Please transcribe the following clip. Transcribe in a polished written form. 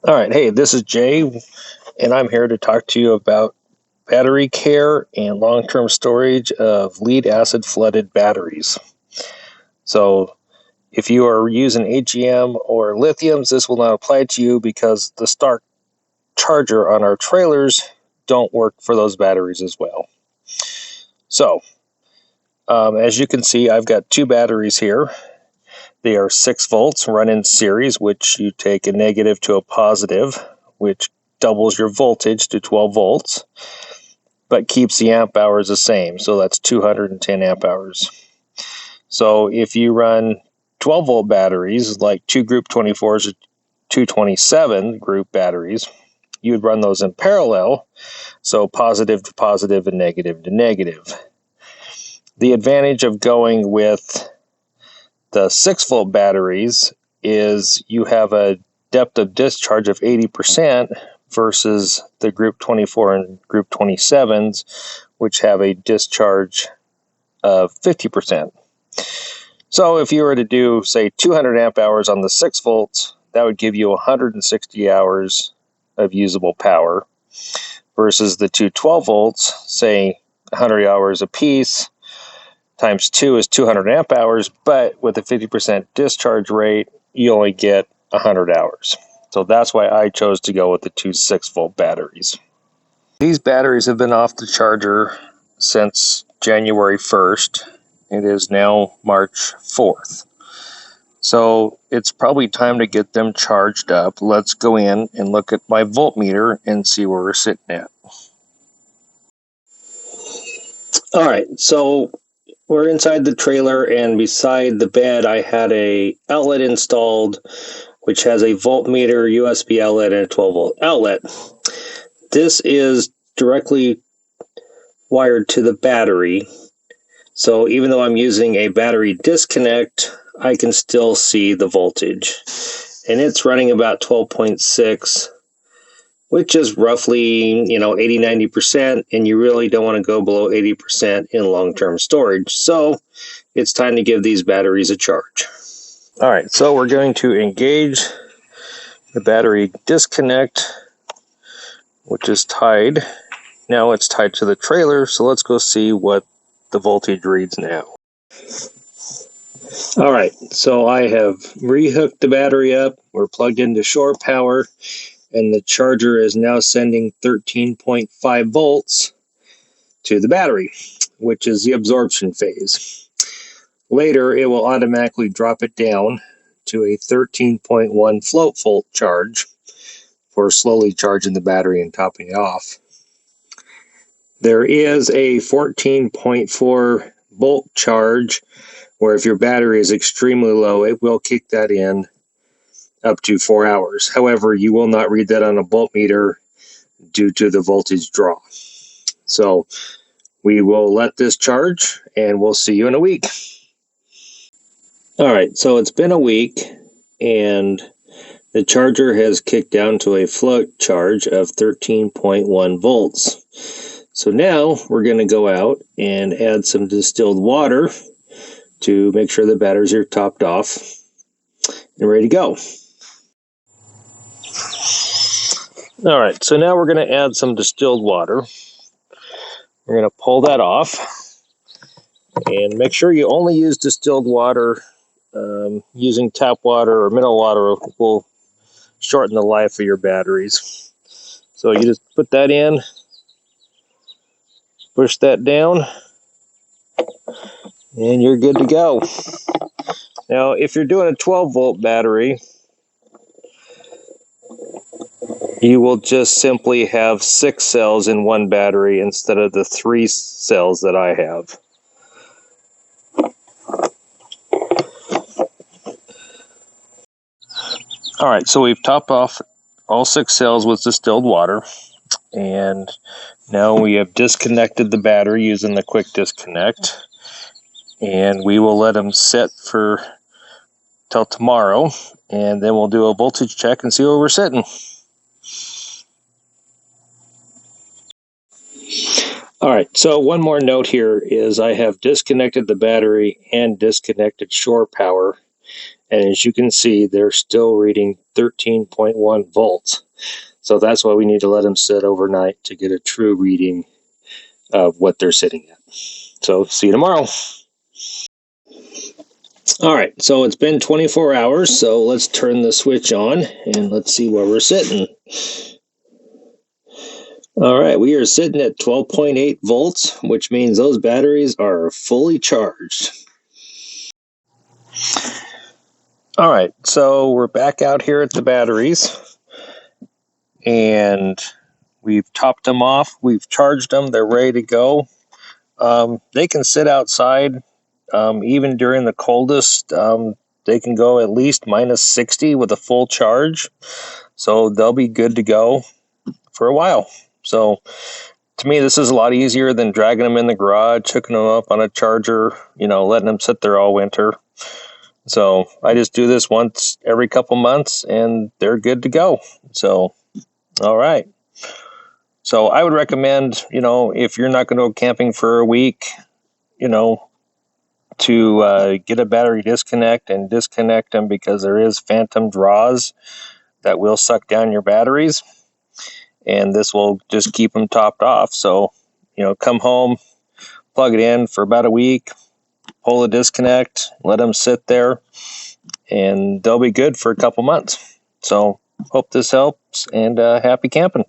All right, hey, this is Jay, and I'm here to talk to you about battery care and long-term storage of lead acid flooded batteries. So, if you are using AGM or lithiums, this will not apply to you because the Stark charger on our trailers don't work for those batteries as well. So, as you can see, I've got two batteries here. They are 6 volts, run in series, which you take a negative to a positive, which doubles your voltage to 12 volts, but keeps the amp hours the same. So that's 210 amp hours. So if you run 12 volt batteries, like two group 24s or 227 group batteries, you would run those in parallel. So positive to positive and negative to negative. The advantage of going with the 6 volt batteries is you have a depth of discharge of 80% versus the group 24 and group 27s, which have a discharge of 50%. So if you were to do, say, 200 amp hours on the 6 volts, that would give you 160 hours of usable power versus the two 12 volts, say 100 hours apiece, times 2 is 200 amp hours, but with a 50% discharge rate, you only get 100 hours. So that's why I chose to go with the two 6 volt batteries. These batteries have been off the charger since January 1st. It is now March 4th. So it's probably time to get them charged up. Let's go in and look at my voltmeter and see where we're sitting at. All right, so we're inside the trailer, and beside the bed I had a outlet installed which has a voltmeter, USB outlet, and a 12 volt outlet. This is directly wired to the battery, so even though I'm using a battery disconnect, I can still see the voltage, and it's running about 12.6, which is roughly 80-90%, and you really don't want to go below 80% in long-term storage. So it's time to give these batteries a charge. All right, so we're going to engage the battery disconnect, which is tied. Now it's tied to the trailer, so let's go see what the voltage reads now. All right, so I have rehooked the battery up. We're plugged into shore power, and the charger is now sending 13.5 volts to the battery, which is the absorption phase. Later, it will automatically drop it down to a 13.1 float volt charge for slowly charging the battery and topping it off. There is a 14.4 volt charge where if your battery is extremely low, it will kick that in up to 4 hours. However, you will not read that on a voltmeter due to the voltage draw. So we will let this charge, and we'll see you in a week. All right, so it's been a week, and the charger has kicked down to a float charge of 13.1 volts. So now we're going to go out and add some distilled water to make sure the batteries are topped off and ready to go. All right, so now we're going to add some distilled water. We're going to pull that off and make sure you only use distilled water. Using tap water or mineral water will shorten the life of your batteries. So you just put that in, push that down, and you're good to go. Now, if you're doing a 12 volt battery, you will just simply have 6 cells in one battery instead of the 3 cells that I have. All right, so we've topped off all 6 cells with distilled water, and now we have disconnected the battery using the quick disconnect, and we will let them sit for till tomorrow, and then we'll do a voltage check and see where we're sitting. All right, so one more note here is I have disconnected the battery and disconnected shore power, And as you can see, they're still reading 13.1 volts. So that's why we need to let them sit overnight to get a true reading of what they're sitting at. So see you tomorrow. All right, so it's been 24 hours, so let's turn the switch on and let's see where we're sitting. All right, we are sitting at 12.8 volts, which means those batteries are fully charged. All right, so we're back out here at the batteries, and we've topped them off. We've charged them. They're ready to go. They can sit outside even during the coldest. They can go at least minus 60 with a full charge. So they'll be good to go for a while. So to me, this is a lot easier than dragging them in the garage, hooking them up on a charger, letting them sit there all winter. So I just do this once every couple months and they're good to go. So, all right. So I would recommend, if you're not going to go camping for a week, to get a battery disconnect and disconnect them, because there is phantom draws that will suck down your batteries, and this will just keep them topped off. So, come home, plug it in for about a week, pull the disconnect, let them sit there, and they'll be good for a couple months. So hope this helps, and happy camping.